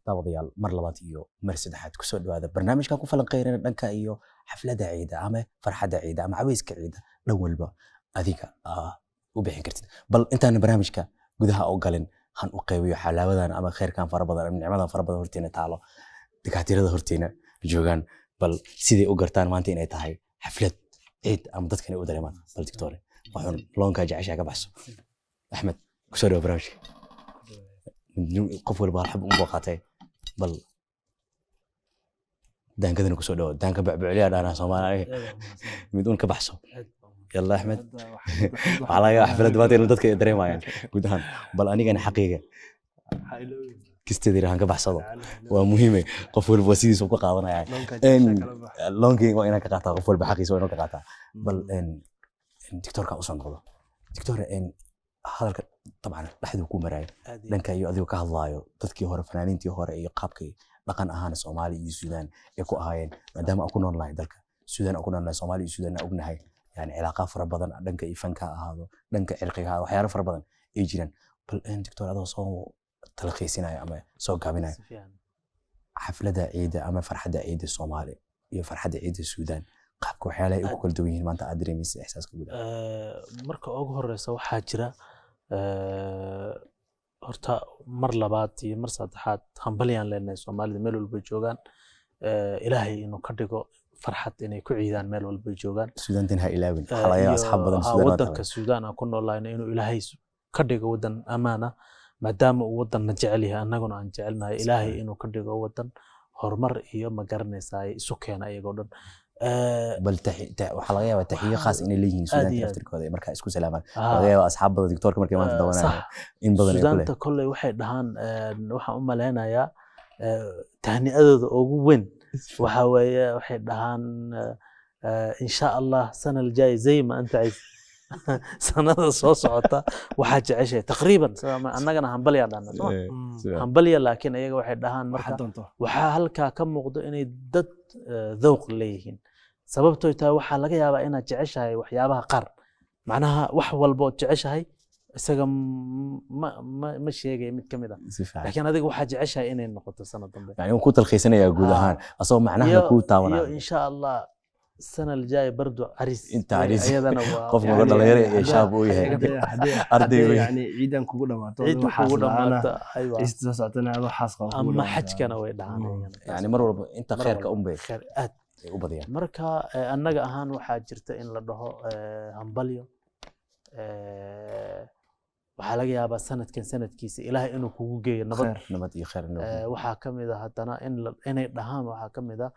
daawadayaal mar labaad iyo mar saddexaad ku soo dhawaada barnaamijka ku falanqeynayna dhanka iyo xafladda ciida ama farxadda ciida ama caweyska ciida dhan walba adiga u bixin kartid bal intaan barnaamijka gudaha oo galin han u qeybiyo xalaawadan ama khayrkan fara badan ama nicmadan fara badan horteena taalo dikaatirada horteena joogan bal sidii u gartaan maanta inay tahay xaflad ciid ama dadkan ay u dareemaan bal Victoria waxaan loonka jeceshahay ka baxso Ahmed ku soo dhawaad barnaamijka qof walba xab u baqatay bal daankadana ku soo dhawaad daanka bacbacliya dhaana Soomaaliya mid uun ka baxso yalla Ahmed waxa laga xaflad baad inuu dadka dareemayaan gudahan bal anigana xaqiiqa kisteedii rahan ka baxsado waa muhiim qof walba sidiisa u ka qaadanaya loonki waa inaan ka qaataa qof walba xaqiisa waa inuu ka qaataa bal دكتورka u soo noqdo دكتور hadalka طبعا dhaxdu ku maray dhanka iyo adigu ka hadlaayo dadkii hore fanaaniintii hore iyo qaabkii dhaqan ahaan Soomaaliya iyo Suudaan ay ku ahaayeen maadaama aan ku noolnahay dalka Suudaan aan ku noolnahay Soomaaliya iyo Suudaan aan ognahay yani cilaaqo fara badan dhanka fanka ahaado dhanka cilqiga waxyaabo fara badan ay jiraan bal دكتور adoo soo talaqaysinaya ama soo gaabinaya xafladda ciida ama farxadda ciida Soomaaliya iyo farxadda ciida Suudaan qaabka waxyaalaha ay ku kala duwan yihiin maanta aad dareemaysid ihsaaska guud marka ugu horeysa waxaa jira horta mar labaad iyo mar saddexaad hambaliyaan leenahay Soomaalida meel walba joogaan ilaahay inuu ka dhigo farxad inay ku ciidaan meel walba joogaan Suudaantin ha ilaawin xalaya asxaab badan Suudaan wadanka Suudaan aan ku noolahay inuu ilaahay ka dhigo wadan amaana maadaama uu wadanna jecel yahay annaguna aan jecelnahay ilaahay inuu ka dhigo wadan horumar iyo ma garanaysaa isu keena iyagoo dhan bal waxa laga yaabaa taxiyo khaas inay leeyihiin Suudaanta laftirkooda marka isku salaamaan laga yaabaa asxaabada doctorka markay maanta dawanayaan in badan ay Suudaanta kolley waxay dhahaan waxaan u maleynayaa tahni'adooda ugu weyn waxa weeye waxay dhahaan insha Allah sana الجاي زي ما انت عايز sanada soo socota waxa jeceshay taqriiban annagana hambaliya dhana hambaliya laakiin ayaga waxay dhahaan marka waxa halka ka muuqdo inay dad dhawq leeyihiin sababtoo tahay waxa laga yaabaa inaad jeceshahay waxyaabaha qaar macnaha wax walba oo jeceshahay isaga ma sheegay mid kamid ah laakiin adiga waxa jeceshahay inay noqoto sanad dambe yani uu ku talxiisanaya guud ahaan asoo macnaha ku taabanaa insha Allah السنة الجاية برضو عريس انت عريس ايضا قف مقدر غير شاب وياه ardey yani ciidan kugu dhamaato ايوه istasactana ado xaasqa ama xajkana way dhacanayaan yani mar walba inta khayrka u bay khayr aad u badiyaan marka annaga ahaan waxa jirta in la dhaho hambalyo waxa laga yaabaa sanadkan sanadkiisa ilaahay inuu kugu geeyo nabad iyo khayr waxa kamid ah hadana inay dhahaan waxa kamid ah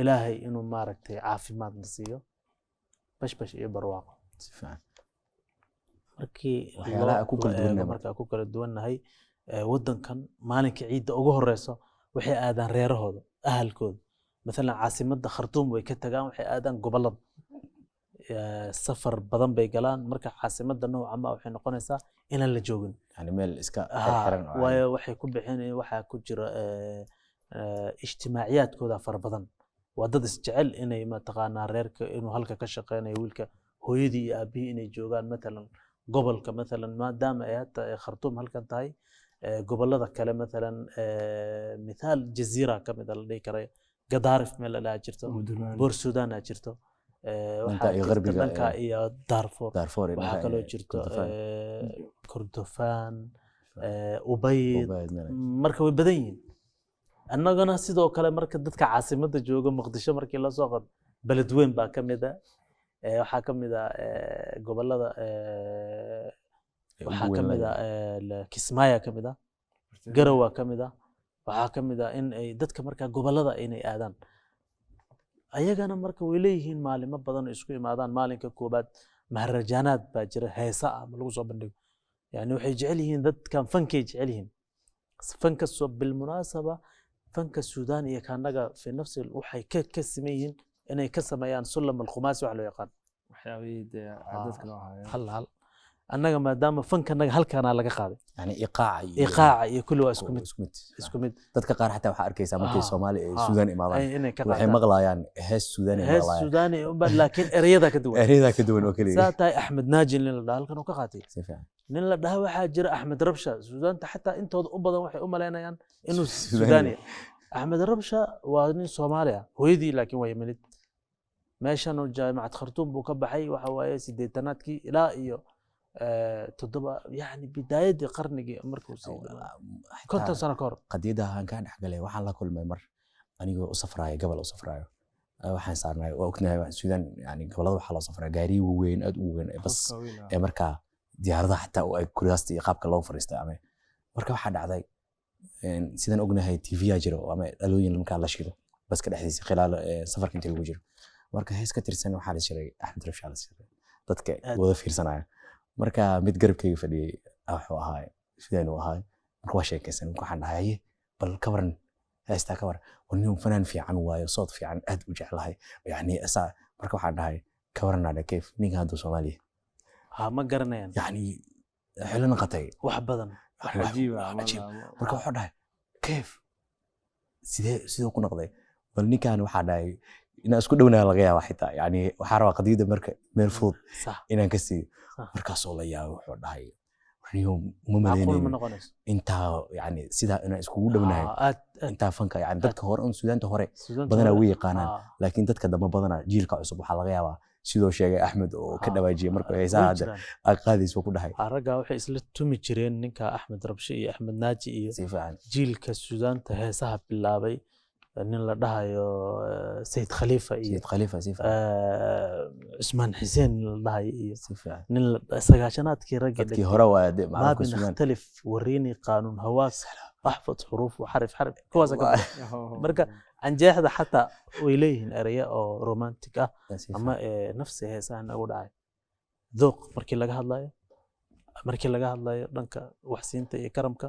ilaahay inuu maaragtay caafimaad nasiyo bashbash iyo barwaaqo si fiican markii marka ku kala duwanahay wadankan maalinka ciidda ugu horeyso waxay aadaan reerahooda ahalkooda مثلا caasimadda Khartoum way ka tagaan waxay aadaan gobolada safar badan bay galaan marka caasimadda nooca ma waxay noqonaysaa inaan la joogin yani meel iska xiran waayo waxay ku bixinayaan waxa ku jira ijtimaaciyaadkooda far badan waa dad isjecel inay ma taqaanaa reerka inuu halka ka shaqeynayo wiilka hooyadii iyo aabihii inay joogaan مثلا gobolka مثلا maadaama ay hata Khartoum halkan tahay gobolada kale مثلا مثال جزيرة kamid la dhihi karay Gadarif meel la jirto Bor Sudan la jirto waxa garbiga dhanka iyo Darfur waxa kale jirto Kordofan Ubayd marka way badan yihiin annagana sidoo kale marka dadka caasimadda jooga Muqdisho markii la soo qad balad weyn baa kamid ah waxa kamid ah gobolada waxa kamid ah Kismaayo kamid ah Garowe kamid ah waxa kamid ah in ay dadka marka gobolada inay aadaan ayagana marka way leeyihiin maalimo badan isku imaadaan maalinka koobaad maharajaanaad baa jira heesa ah lagu soo bandhigo yani waxay jecel yihiin dadkan fankay jecel yihiin fanka soo bil munaasaba fanka Suudaan iyo kaanaga fi nafsi waxay ka sameeyeen inay ka sameeyaan sulam al-khumaasi wax loo yaqaan waxyaabida dadka loo hayo hal annaga maadaama fankanaga halkaana laga qaaday يعني ايقاع iyo kulli waa isku mid dadka qaar xataa waxa arkaysaa markay Soomaali ay Ah. Suudaan imaadaan inay ka waxay maqlayaan hees Suudaan hees Suudaani laakiin ereyada ka duwan ereyada ka duwan oo kaliya saatay Axmed Naaji nin la dhaho halkan uu ka qaatay si fiican nin la dhaho waxaa jira Axmed Rabsha Suudaanta xataa intooda u badan waxay u maleynayaan inuu Suudaani. Suudaani Axmed Rabsha waa nin Soomaali ah hooyadii laakiin waa Yemenid meeshan oo jaamacad Khartoum buu ka baxay waxa waaye 80-aadkii ilaa iyo toddoba yani bidaayadii qarnigii markuu sii konton sano ka hor qadiyada aan ka dhaxgalay waxaan la kulmay mar anigoo u safraaya gobol u safraayo waxaan saarnay waa ognahay Suudaan yani gobolada waxa loo safraa gaari weyn aad u weyn bas ee markaa diyaaradaha xataa oo ay kuraasta iyo qaabka loo fariistay ama marka waxa dhacday sidaan ognahay TV ya jiro ama dhalooyin markaa la shido bas ka dhaxdiisa khilaal safarka inta lagu jiro marka hees ka tirsan waxa la shiray Axmed Rabsha la shiray dadka wada fiirsanaya marka mid garabkayga fadhiyay wuxuu ahaa sidaan uu ahaa marka waa sheekaysan waxaan dhahay bal ka waran heesta ka waran ونيوم فنان في عن وايو صوت في عن أد وجعلها يعني أسا مركب واحد هاي كورنا على كيف نيجي هذا صومالي ها ما قرنا يعني حلنا قطعي وحبذا عجيب عجيب مركب واحد هاي كيف سيدا كنا قضي بل نيجي أنا واحد هاي إن أسكت دونا لغيها واحدة يعني وحارة قديدة مركب مرفوض إن كسي مركب صوليا واحد هاي اليوم مملين انت يعني سيدا انا اسكو دبناhay inta fanka yani dadka hore oo Suudaanta hore badana way yaqaanaan laakiin dadka dambe badana jiilka cusub waxa laga yaabaa sidoo sheegay Axmed oo ka dhawaajiyay markuu heesaha aqaadiis ku dhahay araga waxay isla tumi jireen ninka Axmed Rabshi iyo Axmed Naaji iyo jiilka Suudaanta heesaha bilaabay nin la dhahayo Sayyid Khalifa Usman Hussein la dhahay iyo nin sagaashanaadkii rag dadkii hore waa ما بنختلف وريني قانون هواك احفظ حروف وحرف حرف كواسا مركا عن جاهد حتى ويليه اريا او رومانتيك اما نفس هيسان او داي ذوق markii laga hadlayo dhanka waxsiinta iyo karamka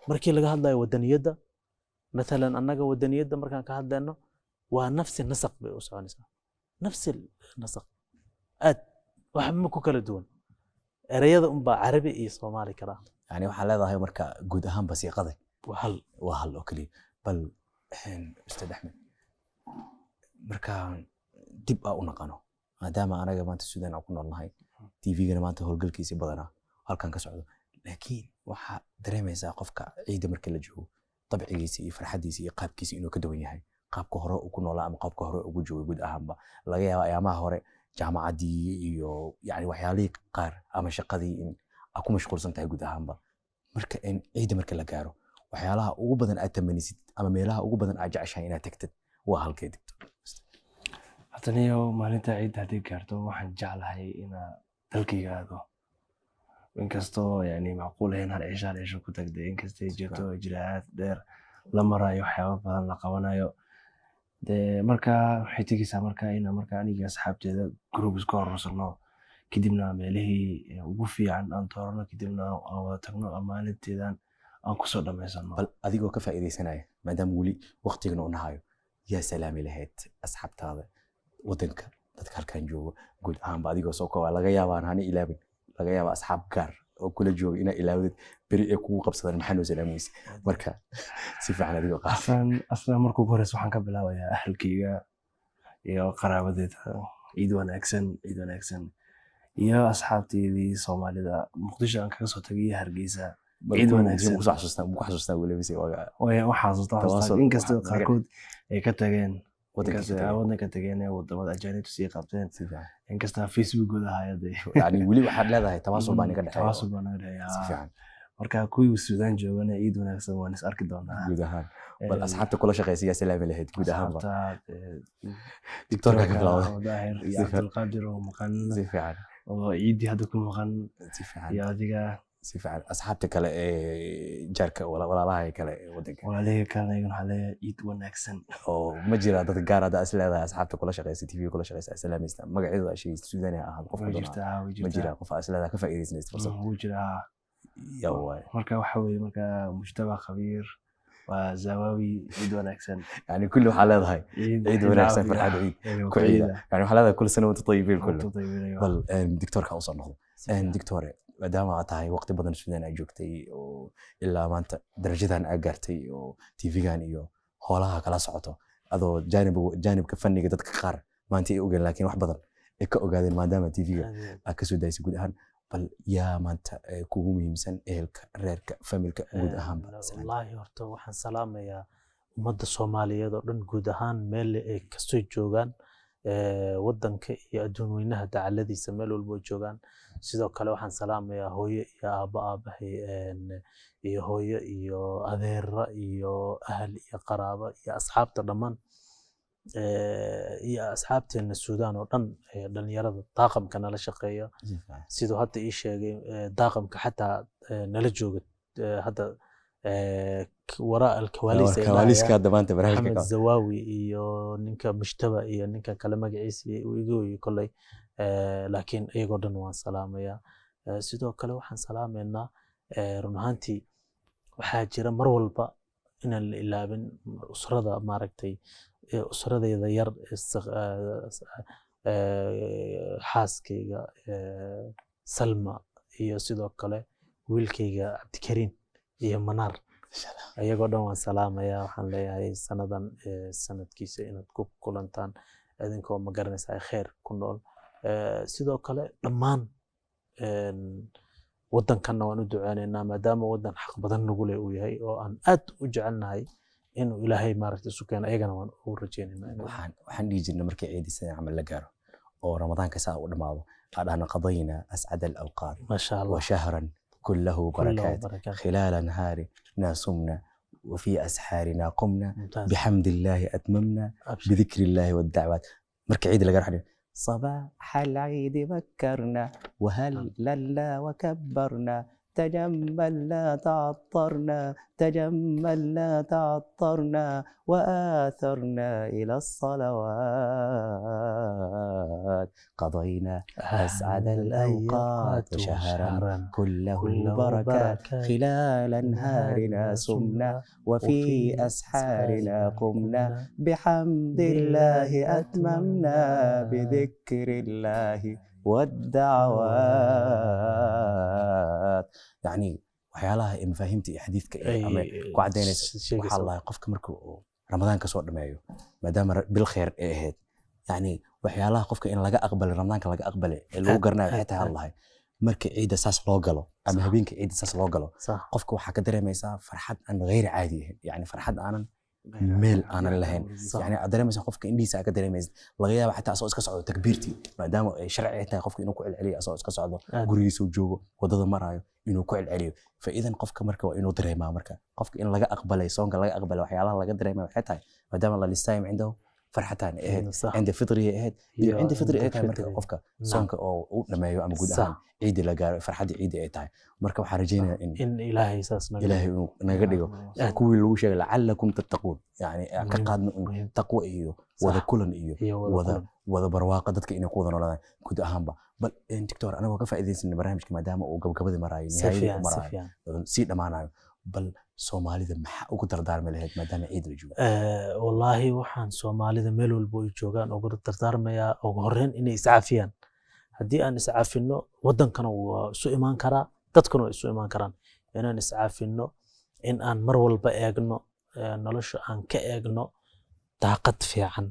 markii laga hadlayo wadaniyada مثلا annaga wadaniyada markaan ka hadlayno waa nafsi nasaq bay u soconaysaa nafsi nasaq aad wax ma ku kala duwan erayada baa Carabi iyo Soomaali kala يعني waxa leedahay marka guud ahaan basiiqada waa hal oo kaliya bal Ustaad Axmed marka dib u naqano maadaama anaga maanta Suudaan ku noolnahay TV-gana maanta howlgalkiisa badana halkan ka socdo laakiin waxa dareemaysaa qofka ciida marka la joogo tabcigiisa iyo farxadiisa iyo qaabkiisa inuu ka duwan yahay qaabka hore uu ku noolaa ama qaabka hore ugu joogo guud ahaanba laga yaabaa ayaamaha hore jaamacadii iyo yani waxyaalihii qaar ama shaqadii in aad ku mashquulsan tahay guud ahaanba marka in ciida marka la gaaro waxyaalaha ugu badan aad tamanisid ama meelaha ugu badan aad jeceshahay inaad tagtid waa halkee digto hataniyo maalinta ciida hadii gaarto waxaan jeclahay inaa dalkayga aado inkastoo yani macquul ahayn hal cisho ku tagday inkastoo jirto ijraa'aad dheer la marayo waxyaabo badan la qabanayo marka waxay tegaysaa marka in marka aniga asxaabteeda group iska horursano kadibna meelihii ugu fiican aan doorano kadibna aan wada tagno amaalinteedan aan ku soo dhameysano bal adigoo ka faa'iideysanaya maadaama wali waqtigan uu nahayo yaa salaami lahayd asxaabtaada wadanka dadka halkan jooga guud ahaanba adigoo soo kooba laga yaabaa aan ilaabin laga yaabaa asxaab gaar oo kula jooga ina ilaawdid beri ay kugu qabsadaan maxaa noo salaamaysa marka si fiican adigoo qaafan aslan markuu horeys waxaan ka bilaabayaa ahlkayga iyo qaraabadeeda ciid wanaagsan iyo asxaabteedii Soomaalida Muqdisho aan kaga soo tagay Hargeysa ciid wanaagsan ku xasuustaa wali bisi waxa xasuustaa inkastoo qaarkood ay ka tageen waddanka ka tageen wadamada ajaanib sii qabteen inkastoo Facebook-gooda hay'adee yani wali waxaad leedahay tawaasul baan iga dhaxeeya si fiican marka kuwii Suudaan joogana ciid wanaagsan waan is arki doonaa guud ahaan bal asxaabta kula shaqeysay salaami lahayd guud ahaanba tiktok-ka bilowday daahir iyo Abdulqaadir oo maqan si fiican oo ciidii hadda ku maqan si fiican iyo adiga si fiican asxaabta kale ee jaarka walaalaha kale ee wadanka walaalaha kale waxa leeyahay ciid wanaagsan oo ma jira dad gaar ah is leedahay asxaabta kula shaqeysay TV kula shaqeysay salaamaysta magaceedu ay sheegay Suudaan ah qof ma jira qof is leedahay ka faa'iideysanaysta fursad wuu jira yawaay marka waxa weeye marka mujtaba khabiir وزواوي عيد ونكسن يعني كل حالات هاي عيد ونكسن فرحة عيد كعيدة يعني حالات كل سنة وانتم طيبين كله بل دكتور كأوصل نهض دكتور maadaama aad tahay waqti badan Sweden ay joogtay oo ilaa maanta darajadan aad gaartay oo TV-gan iyo howlaha kala socoto adoo jaanibka fanniga dadka qaar maanta ay ogaan laakiin wax badan ay ka ogaadeen maadaama TV-ga aad ka soo daysay guud ahaan bal yaa maanta kugu muhiimsan ehelka reerka familka guud ahaan wallahi horta waxaan salaamayaa ummadda Soomaaliyeed oo dhan guud ahaan meel ay ka soo joogaan wadanka iyo adduun weynaha dacaladiisa meel walba joogaan sidoo kale waxaan salaamayaa hooyo iyo aabahay iyo hooyo iyo adeera iyo ahal iyo qaraabo iyo asxaabta dhamaan iyo asxaabteena Suudaan oo dhan dhalinyarada daaqamka nala shaqeeya sidoo hadda ii sheegay daaqamka xataa nala jooga hadda وراء الكواليس هذا ما انت محمد الزواوي iyo ninka mushtaba iyo ninka kale magaciisa igu kulay laakiin iyago dhan waan salaamaya sidoo kale waxaan salaameynaa run ahaantii waxaa jira mar walba inaan la ilaabin usrada maaragtay usradayda yar xaaskayga Salma iyo sidoo kale wiilkayga Cabdikariin iyo Manaar ayagoo dhan waan salaamaya waxaan leeyahay sanadan sanadkiisa inaad ku kulantaan idinkoo ma garanaysaa khair ku nool sidoo kale dhammaan wadankan waan u duceynaynaa maadaama wadan xaq badan nagu leh uu yahay oo aan aad u jecelnahay inuu ilaahay maaragtay isu keeno ayagana waan u rajeynaynaa waxaan dhihi jirnay markii ciidisada camal la gaaro oo ramadaanka saa u dhamaado aadana qadayna ascad al-awqat ma sha Allah wa shahran كله بركات خلال نهارنا صمنا وفي أسحارنا قمنا بحمد الله أتممنا بذكر الله والدعوات مركع عيد لقرحنا صباح العيد بكرنا وهللنا وكبرنا تجملنا تعطرنا تجملنا تعطرنا وآثرنا إلى الصلوات قضينا أسعد الأوقات وشهرا كله بركات خلال نهارنا سمنا وفي أسحارنا قمنا بحمد الله أتممنا بذكر الله والدعوات يعني waxyaalaha ay mafahimta xadiidka ama ku cadeynaysa waxa Allah qofka markuu Ramadaan ka soo dhameeyo maadaama bil khair ay ahayd yani waxyaalaha qofka in laga aqbalo Ramadaanka laga aqbalo ee lagu garanayo xitaa Allah marka ciida saas loo galo ama habeenka ciida saas loo galo qofka waxa ka dareemaysaa farxad aan غير caadi ah yani farxad aanan meel aanan lahayn yani aad dareemaysaa qofka indhiisa ka dareemaysaa laga yaabo xataa asoo iska socdo takbiirti maadaama ay sharci ay tahay qofka inuu ku celceliyo asoo iska socdo gurigiisa uu joogo wadada marayo inuu ku celceliyo faa'iidan qofka marka waa inuu dareemaa marka qofka in laga aqbalay soonka laga aqbalay waxyaalaha laga dareemayo waxay tahay maadaama la listaayim cindahu farxatan ahayd cinda fidriya ahayd iyo cinda fidriya ay tahay marka qofka soonka oo uu dhameeyo ama guud ahaan ciid la gaaro farxadda ciid ay tahay marka waxaan rajeynayaa in ilaahay saas naga dhigo kuwii lagu sheegay la'allakum tattaqun yani ka qaadno taqwa iyo wada kulan iyo wada barwaaqa dadka inay ku wada noolaadaan guud ahaanba bal doctor anaga ka faa'iideysan barnaamijka maadaama uu gabagabada maraayo nihayada maraayo si dhamaanayo bal Soomaalida maxaa ugu dardaarmi lahayd maadaama ciid la joogo wallahi waxaan Soomaalida meel walba ay joogaan ugu dardaarmayaa ugu horreyn inay iscaafiyaan haddii aan iscaafino wadankana waa isu imaan karaa dadkuna waa isu imaan karaan inaan iscaafino in aan mar walba eegno nolosha aan ka eegno daaqad fiican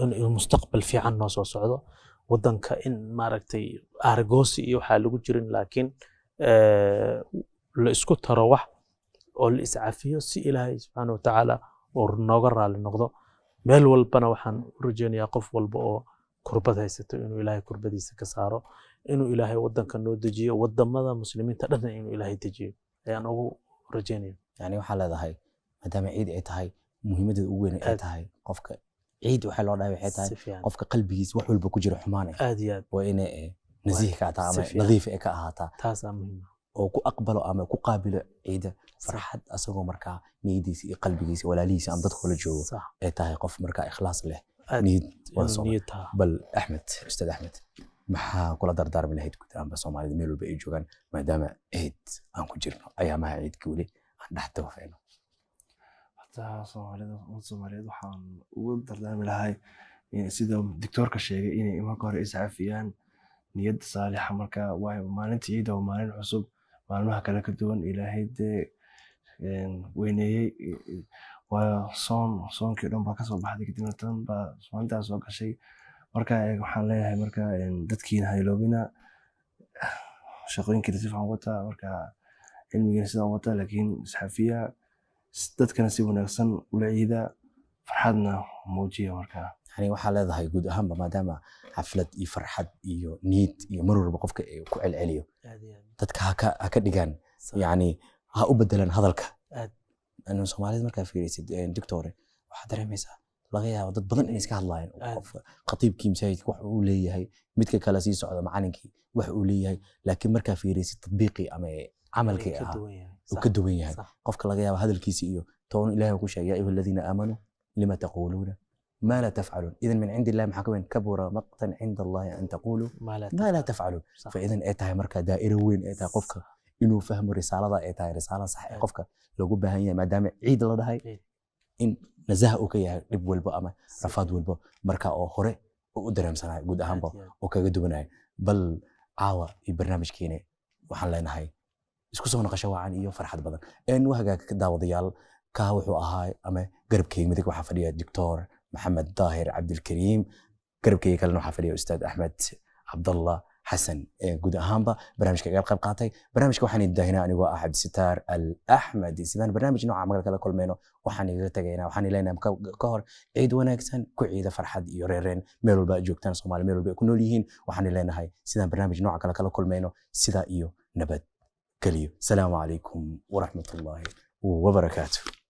in mustaqbal fiican noo soo socdo wadanka in maaragtay argoosi iyo waxa lagu jirin laakiin la isku taro wax oo la iscaafiyo si Ilaahay subhanahu wa ta'ala oo nooga raali noqdo meel walbana waxaan u rajeynayaa qof walba oo kurbad haysato inuu Ilaahay kurbadiisa ka saaro inuu Ilaahay wadanka noo dejiyo wadamada muslimiinta dhan inuu Ilaahay dejiyo ayaan ugu rajeynayaa yani waxa leedahay maadaama ciid ay tahay muhiimadda ugu weyn ay tahay qofka ciid waxa loo dhahay waxay tahay qofka qalbigiisa wax walba ku jiro xumaan ah aad iyo aad waa inay nasiih ka tahay ama nadiif ka ahaataa taas muhiim oo ku aqbalo ama ku qaabilo ciida farxad asagoo markaa niyadiisa iyo qalbigiisa walaalihiisa ama dadka la joogo ay tahay qof markaa ikhlaas leh niyad bal Ahmed Ustaad Ahmed maxaa kula dardaarmi lahayd guud ahaan Soomaalida meel walba ay joogaan maadaama ciid aan ku jirno ayaamaha ciidka wali aan dhex tawafayno horta Soomaaliyeed waxaan ugu dardaarmi lahay sida doctorka sheegay inay imanka hore iscafiyaan niyadda saalixa marka waayo maalinta ciida waa maalin cusub maalmaha kale ka duwan ilaahay dee weyneeyey waayo soonkii dhan baa kasoo baxday kadibna tan baa maalintaas soo gashay marka waxaan leeyahay marka dadkiina hayloobina shaqooyinkiina si fiican wata marka cilmigiina sidaan wata laakiin isxafiya dadkana si wanaagsan ula ciida farxadna muujiya markaa يعني waxaa leedahay guud ahaanba maadaama xaflad iyo farxad iyo niyad iyo mar walba qofka ku celceliyo dadka ha ka dhigaan yani ha u bedelan hadalka anu Soomaalida markaa fiirisid doctor waxa dareemaysaa laga yaabo dad badan inay iska hadlayaan qof qatiibkii masaajidka wax uu leeyahay midka kale sii socda macallinkii wax uu leeyahay laakiin markaa fiirisid tatbiiqi ama camalkii uu ka duwan yahay qofka laga yaabo hadalkiisa iyo toon Ilaahay ku sheegay ayu alladina aamanu lima taquluna ما لا تفعلون إذن من عند الله محكمين كبر مقتا عند الله أن تقولوا ما لا تفعلون فإذن إيتها مركا دائرة وين إيتها قفك إنه فهم الرسالة إيتها رسالة صح قفك لو قبها هي ما دام عيد الله هاي إن نزهك يا رب والبا أما رفض والبا مركا أو خري وقدر مسنا جود أهم با وكجدو بناي بل عاوة البرنامج كيني وحنا هاي isku naqasho wacan iyo farxad badan wahaga daawadayaal ka wuxuu ahaa ama garabkayga midig waxa fadhiya doctor محمد ظاهر عبد الكريم قربكي كلنا حفلي أستاذ أحمد عبد الله حسن جود أهامبا برنامج كقال قب قاطي برنامج كوحني الدهنا أنا وأحد ستار الأحمدي سيدان برنامج نوع عمل كذا كل منه وحني تجينا وحني لنا كهر عيد ونكسن كعيد فرحة يورين ميلو بقى جوكتان صومال ميلو بقى كنوا ليهين وحني لنا هاي سيدان برنامج نوع كذا كل منه سيدا إيو نبت كليو السلام عليكم ورحمة الله وبركاته